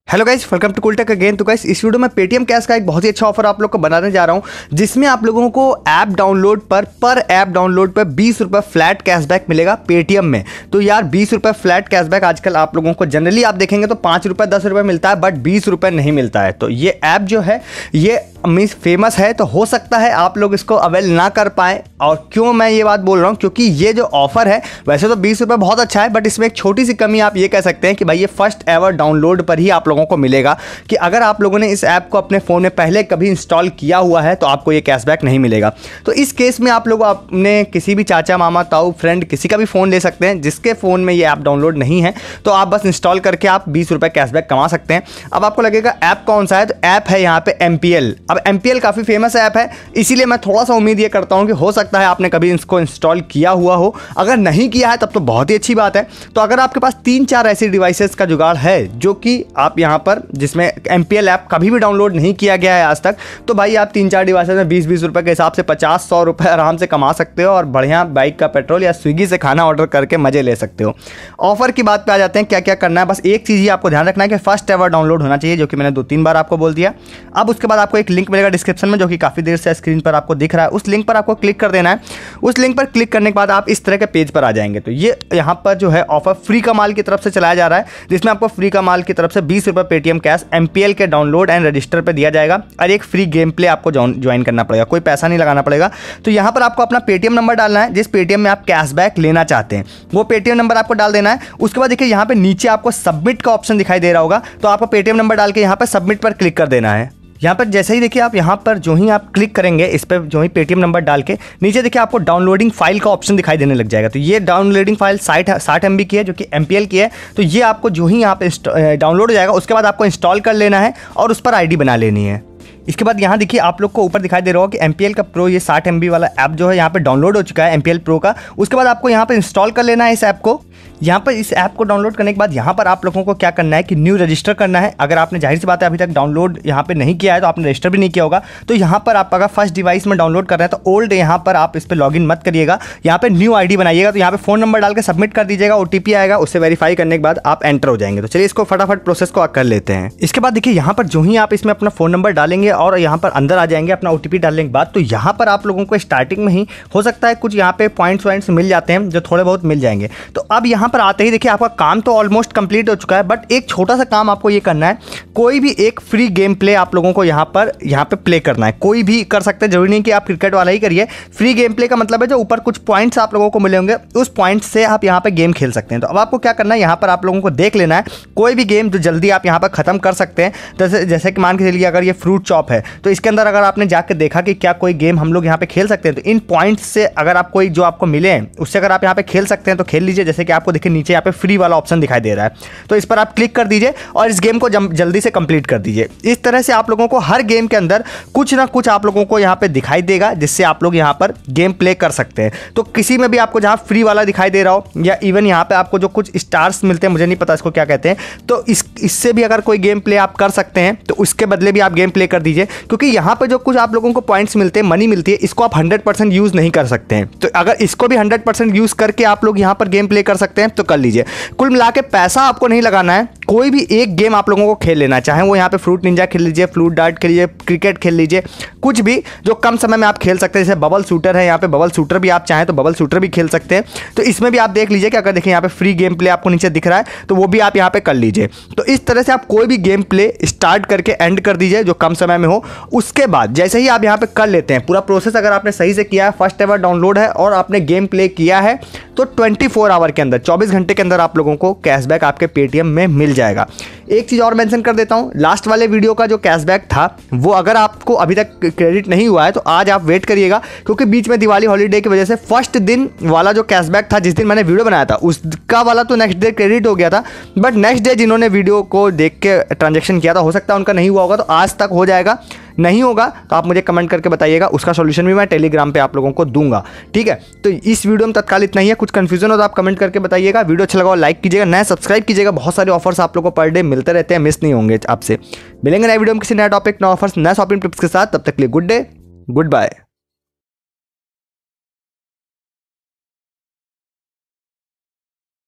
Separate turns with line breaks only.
Hello guys, welcome to cool tech again. तो guys, इस video में पेटीएम कैश का एक बहुत ही अच्छा ऑफर आप लोग को बनाने जा रहा हूं, जिसमें आप लोगों को ऐप डाउनलोड पर ऐप डाउनलोड पर 20 रुपये फ्लैट कैशबैक मिलेगा पेटीएम में। तो यार 20 रुपये फ्लैट कैशबैक आजकल आप लोगों को जनरली आप देखेंगे तो 5 रुपये 10 रुपये मिलता है, बट 20 रुपये नहीं मिलता है। तो ये ऐप जो है ये मीन्स फेमस है, तो हो सकता है आप लोग इसको अवेल ना कर पाए। और क्यों मैं ये बात बोल रहा हूँ, क्योंकि ये जो ऑफर है वैसे तो 20 रुपये बहुत अच्छा है, बट इसमें एक छोटी सी कमी आप ये कह सकते हैं कि भाई ये फर्स्ट एवर डाउनलोड पर ही आप लोगों को मिलेगा। कि अगर आप लोगों ने इस ऐप को अपने फ़ोन में पहले कभी इंस्टॉल किया हुआ है तो आपको ये कैशबैक नहीं मिलेगा। तो इस केस में आप लोग अपने किसी भी चाचा मामा ताऊ फ्रेंड किसी का भी फ़ोन ले सकते हैं जिसके फ़ोन में ये ऐप डाउनलोड नहीं है, तो आप बस इंस्टॉल करके आप 20 रुपये कैशबैक कमा सकते हैं। अब आपको लगेगा ऐप कौन सा है, तो ऐप है यहाँ पे MPL। अब MPL काफ़ी फेमस ऐप है, इसीलिए मैं थोड़ा सा उम्मीद ये करता हूँ कि हो सकता है आपने कभी इसको इंस्टॉल किया हुआ हो। अगर नहीं किया है तब तो बहुत ही अच्छी बात है। तो अगर आपके पास 3-4 ऐसी डिवाइसेस का जुगाड़ है जो कि आप यहाँ पर जिसमें MPL ऐप कभी भी डाउनलोड नहीं किया गया है आज तक, तो भाई आप 3-4 डिवाइसेस में 20-20 रुपये के हिसाब से 50-100 रुपये आराम से कमा सकते हो और बढ़िया बाइक का पेट्रोल या स्विगी से खाना ऑर्डर करके मजे ले सकते हो। ऑफर की बात पे आ जाते हैं, क्या क्या करना है। बस एक चीज़ ही आपको ध्यान रखना है कि फर्स्ट एवर डाउनलोड होना चाहिए, जो कि मैंने 2-3 बार आपको बोल दिया। अब उसके बाद आपको एक लिंक मिलेगा डिस्क्रिप्शन में, जो कि काफ़ी देर से स्क्रीन पर आपको दिख रहा है। उस लिंक पर आपको क्लिक कर देना है। उस लिंक पर क्लिक करने के बाद आप इस तरह के पेज पर आ जाएंगे। तो ये यहाँ पर जो है ऑफर फ्री कमाल की तरफ से चलाया जा रहा है, जिसमें आपको फ्री कमाल की तरफ से 20 रुपये पेटीएम कैश MPL के डाउनलोड एंड रजिस्टर पे दिया जाएगा और एक फ्री गेम प्ले आपको ज्वाइन करना पड़ेगा, कोई पैसा नहीं लगाना पड़ेगा। तो यहाँ पर आपको अपना पेटीएम नंबर डालना है, जिस पेटीएम में आप कैशबैक लेना चाहते हैं वो पेटीएम नंबर आपको डाल देना है। उसके बाद देखिए यहाँ पे नीचे आपको सबमिट का ऑप्शन दिखाई दे रहा होगा, तो आपको पेटीएम नंबर डाल के यहाँ पर सबमिट पर क्लिक कर देना है। यहाँ पर जैसे ही देखिए आप यहाँ पर जो ही आप क्लिक करेंगे इस पर जो ही पेटीएम नंबर डाल के नीचे देखिए आपको डाउनलोडिंग फाइल का ऑप्शन दिखाई देने लग जाएगा। तो ये डाउनलोडिंग फाइल 60 MB की है, जो कि MPL की है। तो ये आपको जो ही यहाँ पे डाउनलोड हो जाएगा उसके बाद आपको इंस्टॉल कर लेना है और उस पर ID बना लेनी है। इसके बाद यहाँ देखिए आप लोग को ऊपर दिखाई दे रहा होगा कि MPL का प्रो ये 60 MB वाला ऐप जो है यहाँ पे डाउनलोड हो चुका है MPL प्रो का। उसके बाद आपको यहाँ पे इंस्टॉल कर लेना है इस ऐप को। यहाँ पर इस ऐप को डाउनलोड करने के बाद यहाँ पर आप लोगों को क्या करना है कि न्यू रजिस्टर करना है। अगर आपने जाहिर सी बात है अभी तक डाउनलोड यहाँ पे नहीं किया है तो आपने रजिस्टर भी नहीं किया होगा। तो यहाँ पर आप अगर फर्स्ट डिवाइस में डाउनलोड कर रहे हैं तो ओल्ड यहाँ पर आप इस पर लॉगिन मत करिएगा, यहाँ पे न्यू ID बनाइएगा। तो यहाँ पे फ़ोन नंबर डाल के सबमिट कर दीजिएगा, OTP आएगा, उससे वेरीफाई करने के बाद आप एंटर हो जाएंगे। तो चलिए इसको फटाफट प्रोसेस को कर लेते हैं। इसके बाद देखिए यहाँ पर जो ही आप इसमें अपना फ़ोन नंबर डालेंगे और यहाँ पर अंदर आ जाएंगे अपना OTP डालने के बाद, तो यहाँ पर आप लोगों को स्टार्टिंग में ही हो सकता है कुछ यहाँ पे पॉइंट्स मिल जाते हैं जो थोड़े बहुत मिल जाएंगे। तो अब यहाँ पर आते ही देखिए आपका काम तो ऑलमोस्ट कंप्लीट हो चुका है, बट एक छोटा सा काम आपको ये करना है, कोई भी एक फ्री गेम प्ले आप लोगों को यहाँ पे प्ले करना है। कोई भी कर सकते हैं, जरूरी नहीं कि आप क्रिकेट वाला ही करिए। फ्री गेम प्ले का मतलब है जो ऊपर कुछ पॉइंट्स आप लोगों को मिले होंगे उस पॉइंट्स से आप यहाँ पे गेम खेल सकते हैं। तो अब आपको क्या करना है, यहाँ पर आप लोगों को देख लेना है कोई भी गेम जो जल्दी आप यहाँ पर खत्म कर सकते हैं। जैसे कि मान के चलिए अगर ये फ्रूट चॉप है तो इसके अंदर अगर आपने जाकर देखा कि क्या कोई गेम हम लोग यहाँ पे खेल सकते हैं, तो इन पॉइंट्स से अगर आप कोई जो आपको मिले हैं उससे अगर आप यहाँ पे खेल सकते हैं तो खेल लीजिए। जैसे कि आपको देखिए नीचे यहाँ पे फ्री वाला ऑप्शन दिखाई दे रहा है, तो इस पर आप क्लिक कर दीजिए और इस गेम को जल्दी से कंप्लीट कर दीजिए। इस तरह से आप लोगों को हर गेम के अंदर कुछ ना कुछ आप लोगों को यहाँ पे दिखाई देगा, जिससे आप लोग यहाँ पर गेम प्ले कर सकते हैं। तो किसी में भी आपको जहाँ फ्री वाला दिखाई दे रहा हो या इवन यहाँ पे आपको जो कुछ स्टार्स मिलते हैं, मुझे नहीं पता इसको क्या कहते हैं, तो इससे भी अगर कोई गेम प्ले आप कर सकते हैं तो उसके बदले भी आप गेम प्ले कर दीजिए। क्योंकि यहाँ पर जो कुछ आप लोगों को पॉइंट्स मिलते हैं, मनी मिलती है, इसको आप 100% यूज़ नहीं कर सकते हैं। तो अगर इसको भी 100% यूज़ करके आप लोग यहाँ पर गेम प्ले कर सकते हैं तो कर लीजिए। कुल मिला के पैसा आपको नहीं लगाना है, कोई भी एक गेम आप लोगों को खेल लेना है, चाहे वो यहाँ पे फ्रूट निंजा खेल लीजिए, फ्लूट डार्ट खेल लीजिए, क्रिकेट खेल लीजिए, कुछ भी जो कम समय में आप खेल सकते हैं। जैसे बबल शूटर है, यहाँ पे बबल शूटर भी आप चाहें तो बबल शूटर भी खेल सकते हैं। तो इसमें भी आप देख लीजिए कि अगर देखिए यहाँ पे फ्री गेम प्ले आपको नीचे दिख रहा है तो वो भी आप यहाँ पे कर लीजिए। तो इस तरह से आप कोई भी गेम प्ले स्टार्ट करके एंड कर दीजिए जो कम समय में हो। उसके बाद जैसे ही आप यहाँ पे कर लेते हैं पूरा प्रोसेस, अगर आपने सही से किया है, फर्स्ट एवर डाउनलोड है और आपने गेम प्ले किया है, तो 24 आवर के अंदर 24 घंटे के अंदर आप लोगों को कैशबैक आपके पेटीएम में मिल जाएगा। एक चीज़ और मेंशन कर देता हूँ, लास्ट वाले वीडियो का जो कैशबैक था वो अगर आपको अभी तक क्रेडिट नहीं हुआ है तो आज आप वेट करिएगा, क्योंकि बीच में दिवाली हॉलीडे की वजह से फर्स्ट दिन वाला जो कैशबैक था जिस दिन मैंने वीडियो बनाया था उसका वाला तो नेक्स्ट डे क्रेडिट हो गया था, बट नेक्स्ट डे जिन्होंने वीडियो को देख के ट्रांजेक्शन किया था हो सकता है उनका नहीं हुआ होगा, तो आज तक हो जाएगा। नहीं होगा तो आप मुझे कमेंट करके बताइएगा, उसका सॉल्यूशन भी मैं टेलीग्राम पे आप लोगों को दूंगा, ठीक है। तो इस वीडियो में तत्काल इतना ही है, कुछ कंफ्यूजन हो तो आप कमेंट करके बताइएगा। वीडियो अच्छा लगा लाइक कीजिएगा, नया सब्सक्राइब कीजिएगा, बहुत सारे ऑफर्स आप लोगों को पर डे मिलते रहते हैं, मिस नहीं होंगे आपसे। मिलेंगे नए वीडियो में किसी नया टॉपिक, नए ऑफर्स, नए शॉपिंग टिप्स के साथ। तब तक के लिए गुड डे, गुड बाय।